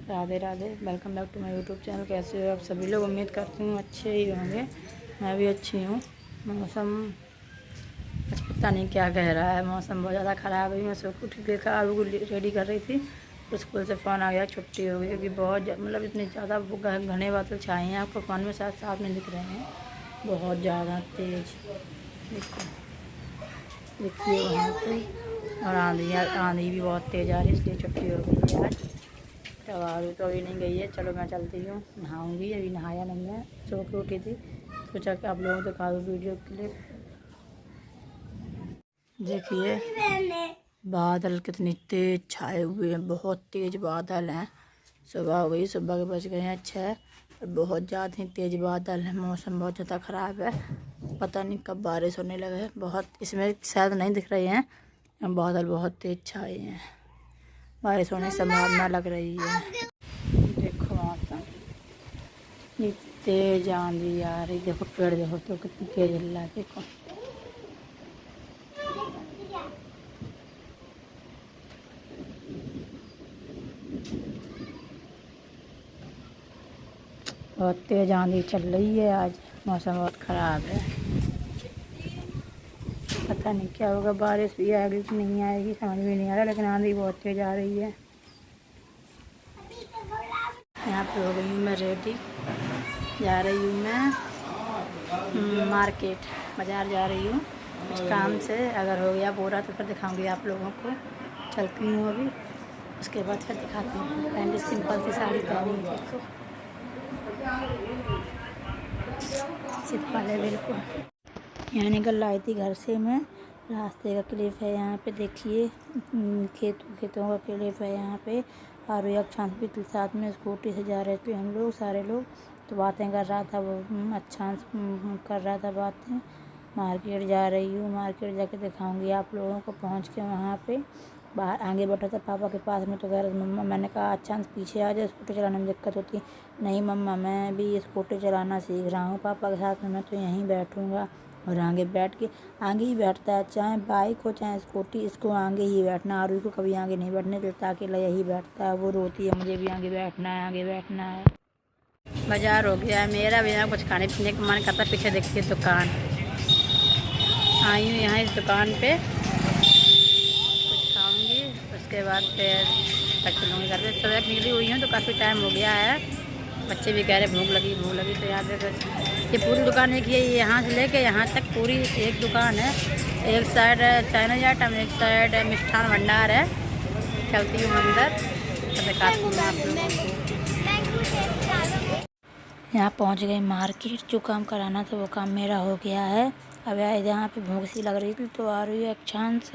Radhe Radhe. Welcome back to my YouTube channel. कैसे हो आप सभी लोग? उम्मीद करती हूँ अच्छे ही होंगे। मैं भी अच्छी हूँ। मौसम आज पता नहीं क्या कह रहा है, मौसम बहुत ज़्यादा ख़राब है। मैं सुबह उठ के देखा, अभी को रेडी कर रही थी तो स्कूल से फ़ोन आ गया छुट्टी हो गई, क्योंकि बहुत मतलब इतने ज़्यादा घने बादल छाए हैं। आपको फ़ोन में शायद साफ नहीं दिख रहे हैं, बहुत ज़्यादा तेज़। देखिए वहाँ पे, और आंधी भी बहुत तेज़ आ रही है, इसलिए छुट्टी हो गई है आज। तवारू तो अभी नहीं गई है। चलो मैं चलती हूँ, नहाऊंगी। अभी नहाया नहीं है, सो के उठी थी, सोचा कि आप लोगों को दिखा दूँ वीडियो क्लिप। देखिए बादल कितनी तेज़ छाए हुए हैं, बहुत तेज़ बादल हैं। सुबह हो गई, सुबह के बज गए हैं 6 और बहुत ज़्यादा ही तेज़ बादल है। मौसम बहुत ज़्यादा ख़राब है, पता नहीं कब बारिश होने लगे है। बहुत इसमें शायद नहीं दिख रही हैं, बादल बहुत तेज़ छाए हैं, बारिश होने की संभावना लग रही है। देखो मौसम इतनी तेज आंधी आ रही, देखो पेड़ देखो तो कितनी तेज हिल रहा है। देखो बहुत तेज आंधी चल रही है आज, मौसम बहुत ख़राब है। पता नहीं क्या होगा, बारिश भी आएगी कि नहीं आएगी समझ में नहीं आ रहा, लेकिन आंधी बहुत तेज आ रही है। यहाँ पे हो गई हूँ मैं रेडी, जा रही हूँ मैं मार्केट, बाज़ार जा रही हूँ कुछ काम से। अगर हो गया पूरा तो फिर दिखाऊंगी आप लोगों को। चलती हूँ अभी, उसके बाद फिर दिखाती हूँ। पहले सिंपल सी साड़ी पहनी है, देखो सिंपल है बिल्कुल। यहाँ निकल आई थी घर से मैं, रास्ते का क्लिप है यहाँ पे देखिए। खेतों का क्लिप है यहाँ पे। और एक छांस के साथ में स्कूटी से जा रहे थे हम लोग, सारे लोग, तो बातें कर रहा था वो, अच्छा कर रहा था बातें। मार्केट जा रही हूँ, मार्केट जाके दिखाऊंगी आप लोगों को पहुँच के। वहाँ पे बाहर आगे बैठा था पापा के पास में, तो कह रहा मम्मा, मैंने कहा अच्छा पीछे आ जाए, स्कूटी चलाने में दिक्कत होती। नहीं मम्मा, मैं भी स्कूटी चलाना सीख रहा हूँ पापा के साथ में, मैं तो यहीं बैठूँगा। और आगे बैठ के, आगे ही बैठता है, चाहे बाइक हो चाहे स्कूटी, इसको आगे ही बैठना। आरू को कभी आगे नहीं बैठने देता, अकेला यही बैठता है। वो रोती है, मुझे भी आगे बैठना है, आगे बैठना है। बाजार हो गया है मेरा भी, यहाँ कुछ खाने पीने का मन करता है। पीछे देखिए दुकान, आई हूँ यहाँ इस दुकान पे, कुछ खाऊंगी, उसके बाद फिर तक चलूँगी घर पे। सुबह निकली हुई हूँ तो काफ़ी टाइम हो गया है। बच्चे भी कह रहे भूख लगी भूख लगी, तो यहाँ पे बस ये पूरी दुकान एक ही है, यहाँ से लेके यहाँ तक पूरी एक दुकान है। एक साइड चाइनीज आइटम, एक साइड मिष्ठान भंडार है। चलती हूँ अंदर तो दिखाती हूँ आप लोगों को। यहाँ पहुँच गई मार्केट, जो काम कराना था वो काम मेरा हो गया है। अब यहाँ पे भूख सी लग रही थी, तो आ रही एक चांस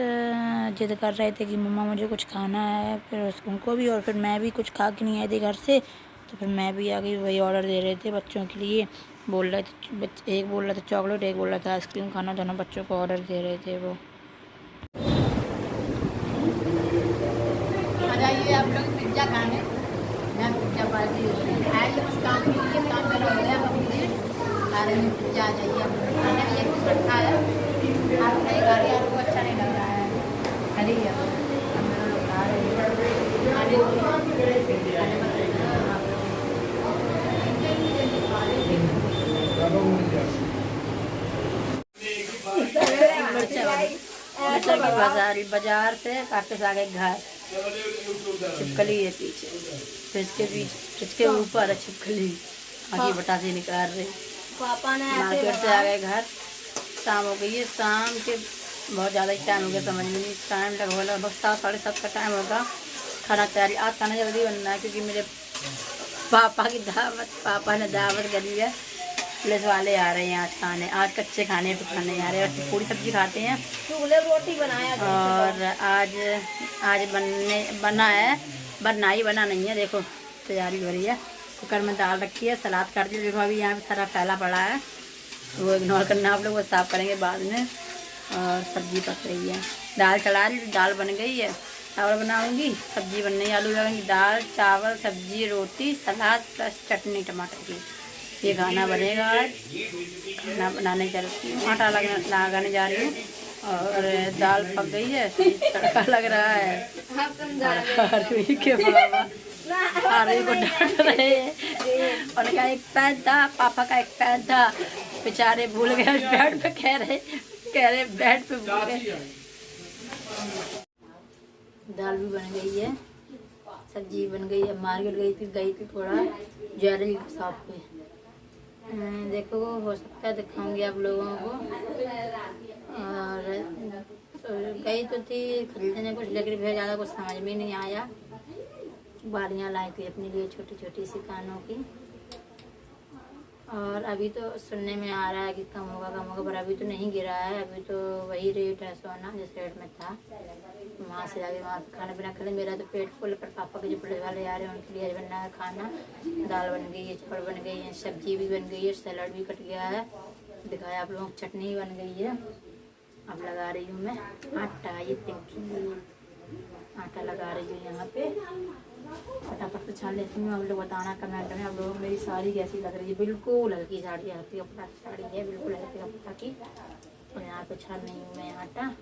जिद कर रहे थे कि मम्मा मुझे कुछ खाना है। फिर उनको भी और फिर मैं भी कुछ खा के नहीं आई थी घर से, तो फिर मैं भी आ गई। वही ऑर्डर दे रहे थे बच्चों के लिए, बोल रहे थे, एक बोल रहा था चॉकलेट, एक बोल रहा था आइसक्रीम खाना, दोनों बच्चों को ऑर्डर दे रहे थे वो। आ जाइए आप लोग पिज्ज़ा खाने, मैं पिज्ज़ा पार्टी आए थे कुछ काम के लिए, काम मेरा हो गया कंप्लीट। आ रही पिज्ज़ा, आ जाइए आप लोग खाने। ये कुछ रखा है, आप नहीं खा रही, आपको अच्छा नहीं लग रहा है, खरीद हम लोग खा रहे हैं। बाजार से वापस आ गए घर, छिपकली है पीछे, फ्रिज के ऊपर है छिपकली, आगे बतासे निकाल रहे। पापा ने मार्केट से आ गए घर, शाम हो गई है। शाम के बहुत ज़्यादा ही टाइम हो गया, समझ में नहीं टाइम लगा, बस 7 साढ़े 7 का टाइम होगा। खाना तैयारी, आज खाना जल्दी बनना है क्योंकि मेरे पापा की दावत, पापा ने दावत करी है। पुलिस वाले आ रहे हैं आज खाने, आज कच्चे खाने पे खाने आ रहे हैं। पूरी सब्जी खाते हैं, रोटी बनाया और आज बना है, बना नहीं है। देखो तैयारी हो रही है, कुकर में दाल रखी है, सलाद काट दिया। देखो अभी यहाँ पे सारा फैला पड़ा है, वो इग्नोर करना आप लोग, वो साफ़ करेंगे बाद में। और सब्जी पक रही है, दाल चढ़ा रही, दाल बन गई है, चावल बनाऊंगी, सब्जी बन रही, आलू लगाएंगी, दाल चावल सब्जी रोटी सलाद प्लस चटनी टमाटर की। ये खाना बनेगा आज। खाना बनाने चलती हूँ, आटा लगाने जा रही हूँ, और दाल पक गई है, तड़का लग रहा है। के बाबा आरवी को डांट रहे हैं। और का एक पैर था, पापा का एक पैर था, बेचारे भूल गए बेड पे, कह रहे बेड पे भूल गए। दाल भी बन गई है, सब्जी बन गई है। मार्केट गई थी थोड़ा ज्वेलरी की शॉप पे। देखो हो सकता है दिखाऊंगी आप लोगों को। और गई तो थी खरीदने कुछ, लेकिन फिर ज़्यादा कुछ समझ में नहीं आया। बालियाँ लाई थी अपने लिए छोटी छोटी सी कानों की। और अभी तो सुनने में आ रहा है कि कम होगा, पर अभी तो नहीं गिरा है। अभी तो वही रेट है सोना जिस रेट में था। वहाँ से आगे वहाँ पे खाना पीना खा। मेरा तो पेट फुल, पर पापा के जो पुलिस वाले आ रहे हैं उनके लिए बनना है खाना। दाल बन गई है, चावल बन गई है, सब्जी भी बन गई है, सैलड भी कट गया है, दिखाया आप लोगों को, चटनी बन गई है। अब लगा रही हूँ मैं आटा। ये देखिए आटा लगा रही हूँ यहाँ पे। फटाफट से छान लेती हूँ। आप लोग बताना कमेंट में आप लोगों को मेरी साड़ी कैसी लग रही है। बिल्कुल हल्की साड़ी, हल्की कपड़ा की साड़ी है, बिल्कुल हल्की कपड़ा की। और यहाँ पे छान रही हूँ मैं आटा।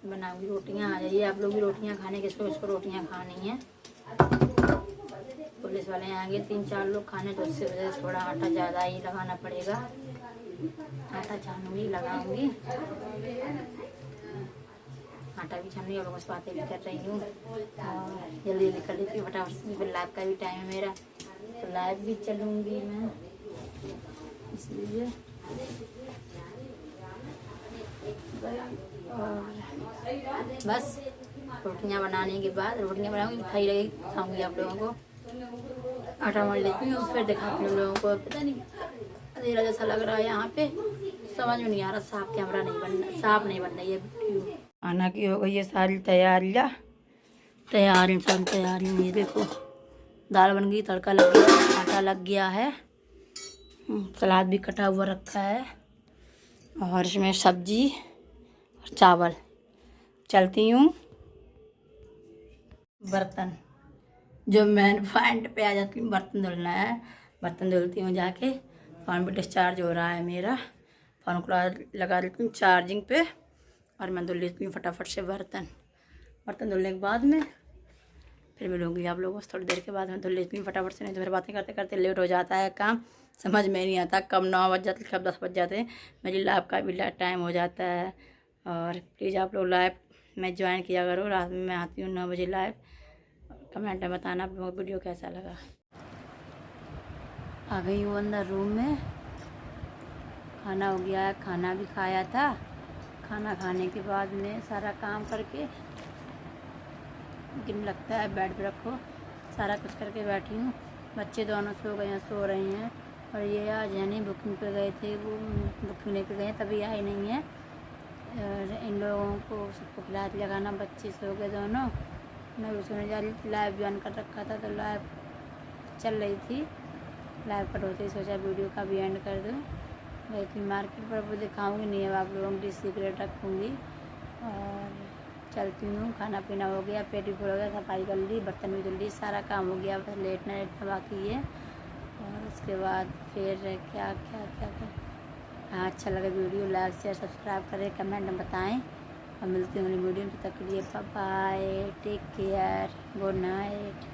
बनाऊंगी रोटियाँ। आ जाइए आप लोग भी रोटियाँ खाने, किसको किसको रोटियाँ खानी है। पुलिस वाले आएंगे 3-4 लोग खाने, तो उससे वजह से थोड़ा आटा ज़्यादा ही लगाना पड़ेगा। आटा छानूंगी, लगाऊंगी आटा भी छानूंगी। और बस बातें भी कर रही हूँ और जल्दी जल्दी कर लेती हूँ फटाफट से। फिर लाइव का भी टाइम है मेरा, तो लाइव भी चलूँगी मैं, इसलिए। और बस रोटियाँ बनाने के बाद, रोटियाँ बनाऊँगी, खाई लगी खाऊँगी आप लोगों को। आटा मल लेती हूँ, फिर दिखाती हूँ लोगों को। पता नहीं अंधेरा जैसा लग रहा है यहाँ पे, समझ में नहीं आ रहा। साफ कैमरा नहीं बनना, साफ नहीं बन रही है वीडियो। खाना की हो गई है सारी तैयारियाँ, सारी तैयारी। ये देखो दाल बन गई, तड़का लग गया, आटा लग गया है, सलाद भी कटा हुआ रखा है, और इसमें सब्जी और चावल। चलती हूँ बर्तन, जो मेन पॉइंट पे आ जाती हूँ। बर्तन धुलना है, बर्तन धुलती हूँ जाके। फ़ोन भी डिस्चार्ज हो रहा है मेरा, फ़ोन को लगा देती हूँ चार्जिंग पे, और मैं धुल लेती हूँ फटाफट से बर्तन। बर्तन धुलने के बाद में फिर मिलूँगी आप लोगों से थोड़ी देर के बाद। मैं धुल लेती हूँ फटाफट से, नहीं तो फिर बातें करते करते लेट हो जाता है काम, समझ में नहीं आता कब 9 बज जाते, कब 10 बज जाते हैं। मेरी लाइव का भी टाइम हो जाता है। और प्लीज़ आप लोग लाइव में ज्वाइन किया करो। रात में मैं आती हूँ 9 बजे लाइव। कमेंट में बताना आप लोगों को वीडियो कैसा लगा। आ गई हूँ अंदर रूम में, खाना हो गया है, खाना भी खाया था। खाना खाने के बाद में सारा काम करके, लेकिन लगता है बेड पे रखो, सारा कुछ करके बैठी हूँ। बच्चे दोनों सो गए हैं, सो रहे हैं। और ये आज यानी बुकिंग पे गए थे, वो बुकिंग लेके गए, तभी आए नहीं हैं। और इन लोगों को सबको खिला लगाना, बच्चे सो गए दोनों। मैं भी सोने जा रही थी, लाइव ज्वाइन कर रखा था, तो लाइव चल रही थी। लाइव कट होते ही सोचा वीडियो का भी एंड कर दूँ। गई थी मार्केट पर, वो दिखाऊँगी नहीं, अब आप लोगों की सीक्रेट रखूँगी। और चलती हूँ। खाना पीना हो गया, पेट भी फुल हो गया, सफाई कर ली, बर्तन भी धुल ली, सारा काम हो गया, बस लेटना बाकी है। और उसके बाद फिर क्या क्या क्या क्या। हाँ, अच्छा लगा वीडियो लाइक शेयर सब्सक्राइब करें, कमेंट में बताएं। और मिलती हूँ अगली वीडियो में, तब तक के लिए bye bye, take care, good night.